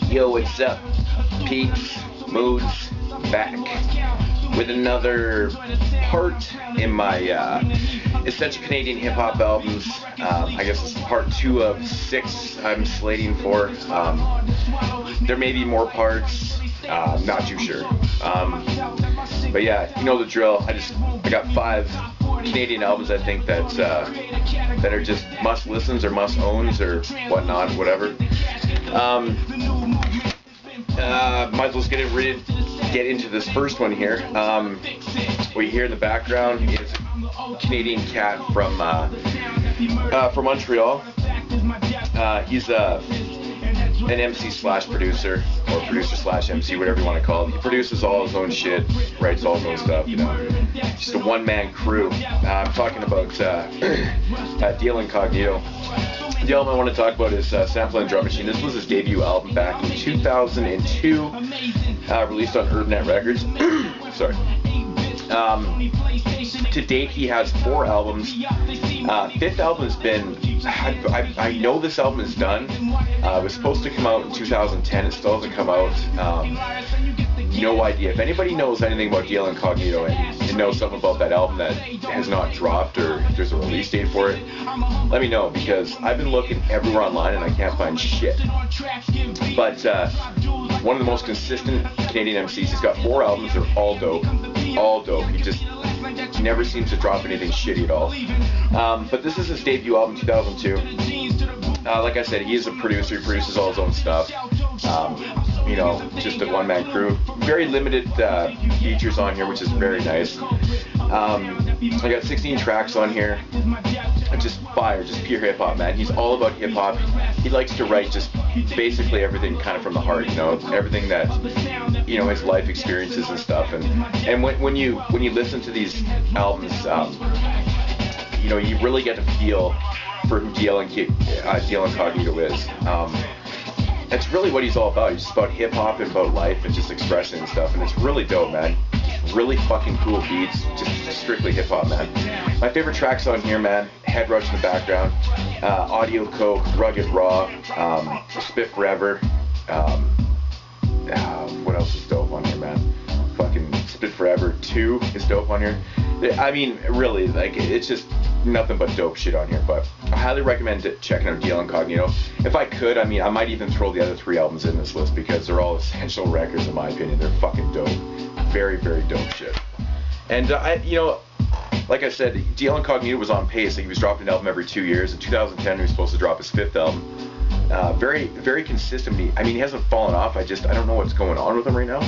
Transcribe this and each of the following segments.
Yo, what's up? Peeps, Moods, back with another part in my Essential Canadian Hip Hop Albums. I guess it's part 2 of 6 I'm slating for. There may be more parts, not too sure. But yeah, you know the drill. I got 5 Canadian albums I think that are just must listens or must owns or whatnot, whatever. Might as well get into this first one here. What you hear in the background is a Canadian cat from Montreal. He's an MC slash producer, or producer slash MC, whatever you want to call it. He produces all his own shit, writes all his own stuff, you know. Just a one-man crew. I'm talking about Deal Incognito. The album I want to talk about is Sample and Drum Machine. This was his debut album back in 2002, released on Urbnet Records. Sorry. To date, he has 4 albums. 5th album has been, I know this album is done. It was supposed to come out in 2010. It still hasn't come out. No idea. If anybody knows anything about Deal Incognito and knows something about that album that has not dropped, or if there's a release date for it, let me know, because I've been looking everywhere online and I can't find shit. But one of the most consistent Canadian MCs. He's got 4 albums. They're all dope. All dope. He just never seems to drop anything shitty at all. But this is his debut album, 2002. Like I said, he is a producer. He produces all his own stuff. You know, just a one-man crew. Very limited features on here, which is very nice. I got 16 tracks on here. Just fire, just pure hip-hop, man. He's all about hip-hop. He likes to write just basically everything kind of from the heart, you know, everything that, you know, his life experiences and stuff. And when you listen to these albums, you know, you really get to feel for who Deal Incognito is. That's really what he's all about. He's just about hip-hop and about life and just expressing and stuff. And it's really dope, man. Really fucking cool beats. Just strictly hip-hop, man. My favorite tracks on here, man. Head Rush in the background. Audio Coke, Rugged Raw, Spit Forever. What else is dope on here, man? Fucking Spit Forever 2 is dope on here. I mean, really, like, it's just nothing but dope shit on here. But I highly recommend checking out Deal Incognito. If I could, I mean, I might even throw the other 3 albums in this list, because they're all essential records in my opinion. They're fucking dope. Very, very dope shit. And you know, like I said, Deal Incognito was on pace. Like, he was dropping an album every 2 years. In 2010, he was supposed to drop his 5th album. Very, very consistent. I mean, he hasn't fallen off. I don't know what's going on with him right now.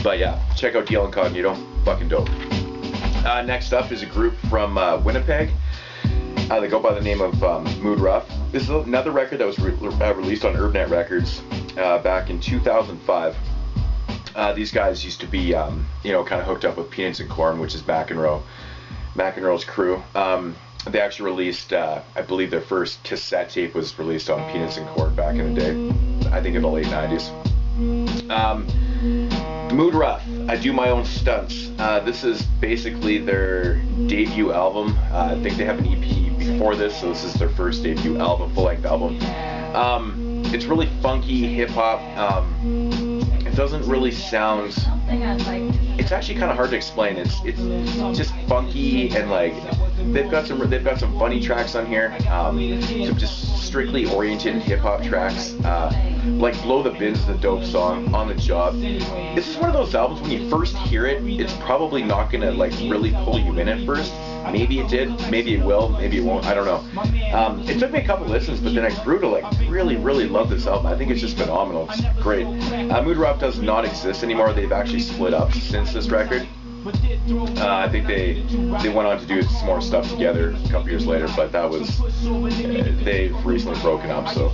But yeah, check out Deal Incognito. Fucking dope. Next up is a group from Winnipeg. They go by the name of Mood Rough. This is another record that was released on Urbnet Records back in 2005. These guys used to be, you know, kind of hooked up with Peanuts and Corn, which is McEnroe's crew. They actually released, I believe their first cassette tape was released on Peanuts and Corn back in the day. I think in the late 90s. Mood Rough, I Do My Own Stunts. This is basically their debut album. I think they have an EP before this, so this is their first debut album, full-length album. It's really funky hip-hop. It doesn't really sound... It's actually kind of hard to explain. It's just funky, and like they've got some funny tracks on here. Some just strictly oriented hip-hop tracks. Like Blow the Bins is a dope song. On the Job. This is one of those albums, when you first hear it, it's probably not gonna like really pull you in at first. Maybe it did, maybe it will, maybe it won't, I don't know. It took me a couple listens, but then I grew to like really, really love this album. I think it's just phenomenal. It's great. Mood Rough does not exist anymore. They've actually split up since this record. I think they went on to do some more stuff together a couple years later, but that was, they've recently broken up. So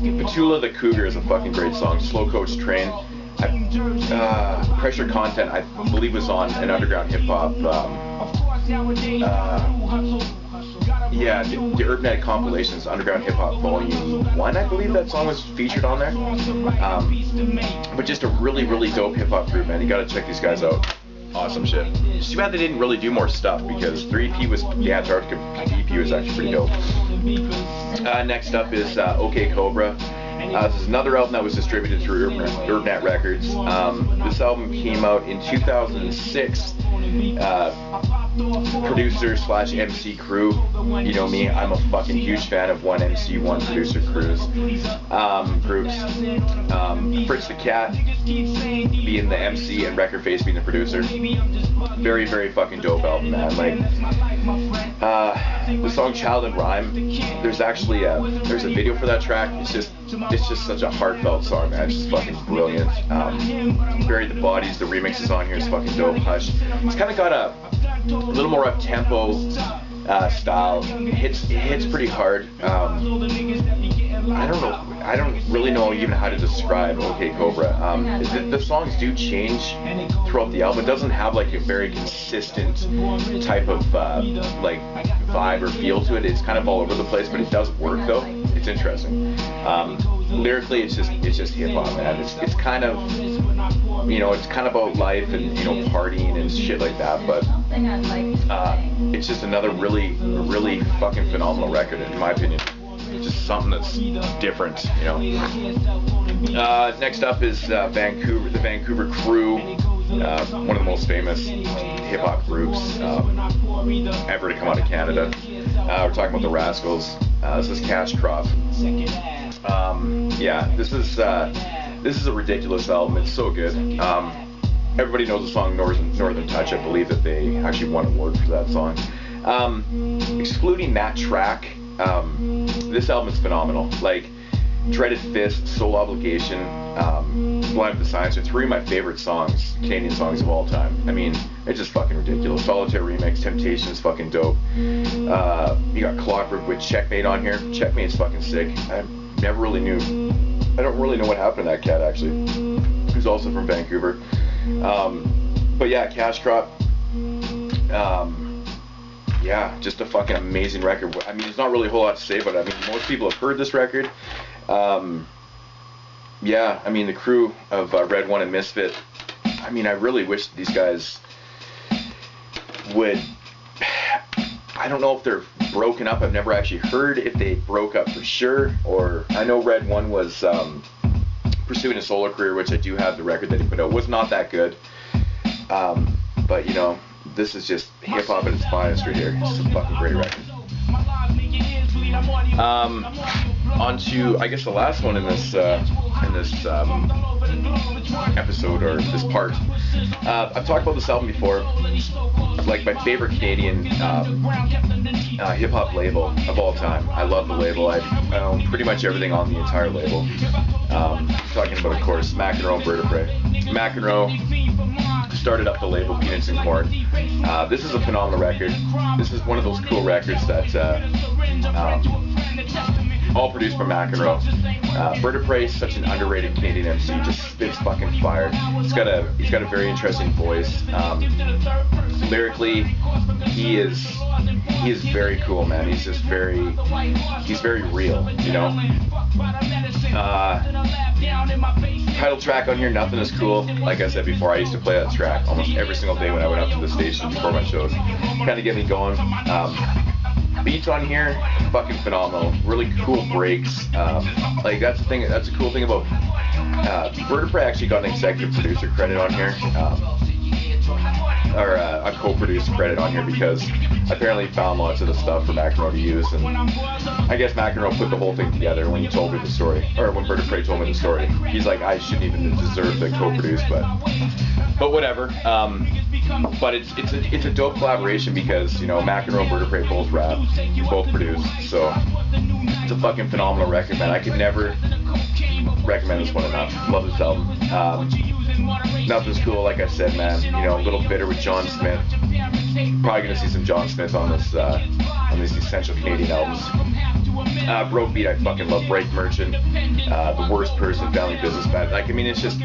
Petula the Cougar is a fucking great song. Slow Coach Train. Pressure Content, I believe, was on an underground hip hop. Yeah, the Urbnet Compilations, Underground Hip Hop Volume 1, I believe that song was featured on there. But just a really, really dope hip hop group, man. You gotta check these guys out. awesome shit. It's too bad they didn't really do more stuff, because their EP was, yeah, Antarctica EP was actually pretty dope. Next up is OK Cobra. This is another album that was distributed through Urbnet Records. This album came out in 2006. Producer slash MC crew. You know me, I'm a fucking huge fan of one MC, one producer groups. Fritz the Cat being the MC and Record Face being the producer. Very, very fucking dope album, man. Like, the song Child and Rhyme, there's actually there's a video for that track. It's just such a heartfelt song, man. It's just fucking brilliant. Bury the Bodies, the remix is on here, is fucking dope. Hush. It's kind of got a little more up tempo style. It hits pretty hard. I don't really know even how to describe OK Cobra. The songs do change throughout the album. It doesn't have like a very consistent type of like vibe or feel to it. It's kind of all over the place, but it does work though. It's interesting. Lyrically, it's just hip hop, man. It's kind of, you know, it's kind of about life and, you know, partying and shit like that. But it's just another really fucking phenomenal record in my opinion. It's just something that's different, you know. Next up is the Vancouver Crew, one of the most famous hip hop groups ever to come out of Canada. We're talking about the Rascals. This is Cash Crop. Yeah, this is a ridiculous album. It's so good. Everybody knows the song Northern Touch. I believe that they actually won an award for that song. Excluding that track, this album is phenomenal. Like, Dreaded Fist, Soul Obligation, Blind with the Science are three of my favorite songs, Canadian songs of all time. I mean, it's just fucking ridiculous. Solitaire remix, Temptation is fucking dope. You got Clockwork with Checkmate on here. Checkmate's fucking sick. I don't really know what happened to that cat actually. Who's also from Vancouver. But yeah, Cash Crop. Yeah, just a fucking amazing record. I mean, there's not really a whole lot to say, but I mean, most people have heard this record. Yeah, I mean, the crew of Red One and Misfit, I mean, I really wish these guys would, I don't know if they're broken up. I've never actually heard if they broke up for sure, or I know Red One was pursuing a solo career, which I do have the record that he put out. Was not that good. But, you know, this is just hip-hop at its finest right here. It's a fucking great record. On to, I guess, the last one in this episode, or this part. I've talked about this album before. Like, my favorite Canadian hip-hop label of all time. I love the label. I own pretty much everything on the entire label. Talking about, of course, McEnroe and Vertebrae. McEnroe started up the label Peanuts and Corn. This is a phenomenal record. This is one of those cool records that all produced by McEnroe. Vertebrae is such an underrated Canadian MC. Just spits fucking fire. He's got a very interesting voice. Lyrically, he is very cool, man. He's very real, you know. Title track on here, Nothing Is Cool. Like I said before, I used to play that track almost every single day when I went up to the station before my shows. Kind of get me going. Beats on here, fucking phenomenal. Really cool breaks. Like, that's a cool thing about Vertebrae actually got an executive producer credit on here. Or a co-producer credit on here, because apparently he found lots of the stuff for McEnroe to use, and I guess McEnroe put the whole thing together when he told me the story, or when Vertebrae told me the story. He's like, I shouldn't even deserve to co-produce, but whatever. But it's a dope collaboration, because, you know, McEnroe and Vertebrae both rap, both produce, so it's a fucking phenomenal record, man. I could never recommend this one enough. Love this album. Nothing's Cool, like I said, man. You know, a little bitter with John Smith. Probably gonna see some John Smith on these Essential Canadian albums. Broke Beat, I fucking love. Break Merchant, The Worst Person, Family Business Man. Like, I mean, it's just,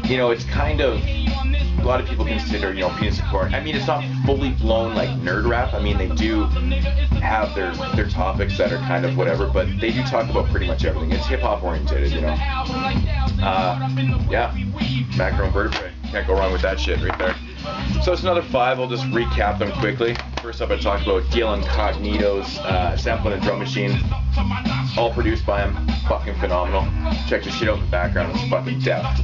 you know, it's kind of, a lot of people consider, you know, Peanuts and Corn. I mean, it's not fully blown like nerd rap. I mean, they do have their topics that are kind of whatever, but they do talk about pretty much everything. It's hip hop oriented, you know. Yeah, McEnroe and Vertebrae. Can't go wrong with that shit right there. So it's another 5. I'll just recap them quickly. First up, I talked about Gil Incognito's sampling and drum machine. All produced by him. Fucking phenomenal. Check the shit out in the background. It's fucking depth.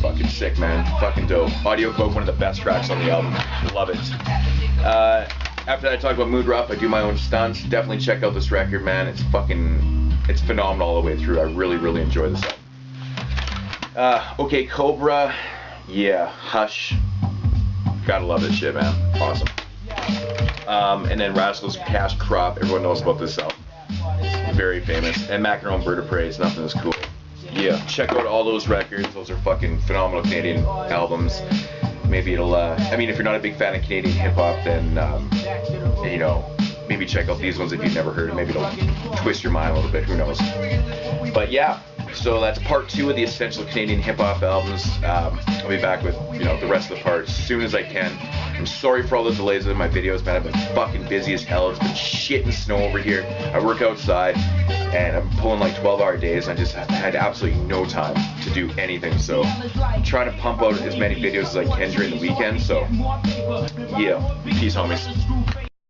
Fucking sick, man. Fucking dope. Audio Coke, one of the best tracks on the album. Love it. After that, I talk about Mood Rough. I do my own stunts. Definitely check out this record, man. It's phenomenal all the way through. I really, really enjoy this album. Okay, Cobra. Yeah, Hush. Gotta love this shit, man. Awesome. And then Rascals Cash Crop. Everyone knows about this album. Very famous. And Macaron Bird of Prey is nothing as cool. Yeah, check out all those records. Those are fucking phenomenal Canadian albums. Maybe it'll, I mean, if you're not a big fan of Canadian hip-hop, then, you know, maybe check out these ones if you've never heard it. Maybe it'll twist your mind a little bit, who knows. But yeah, so that's part 2 of the Essential Canadian Hip-Hop albums. I'll be back with, you know, the rest of the parts as soon as I can. I'm sorry for all the delays in my videos, man. I've been fucking busy as hell. It's been shit and snow over here. I work outside, and I'm pulling like 12-hour days, and I just had absolutely no time to do anything. So I'm trying to pump out as many videos as I can during the weekend. So yeah, peace, homies.